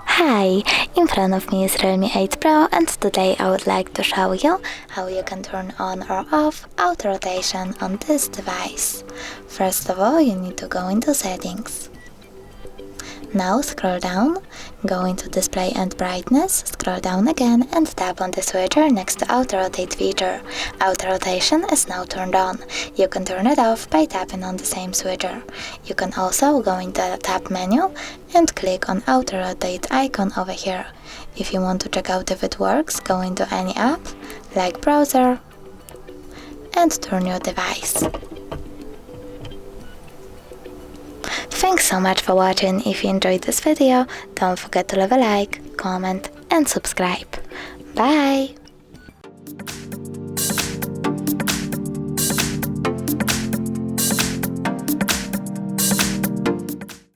Hi, in front of me is Realme 8 Pro, and today I would like to show you how you can turn on or off auto rotation on this device. First of all, you need to go into settings. Now scroll down, go into display and brightness, scroll down again and tap on the switcher next to auto rotate feature. Auto rotation is now turned on. You can turn it off by tapping on the same switcher. You can also go into the tab menu and click on auto rotate icon over here. If you want to check out if it works, go into any app, like browser, and turn your device. Thanks so much for watching. If you enjoyed this video, don't forget to leave a like, comment and subscribe. Bye!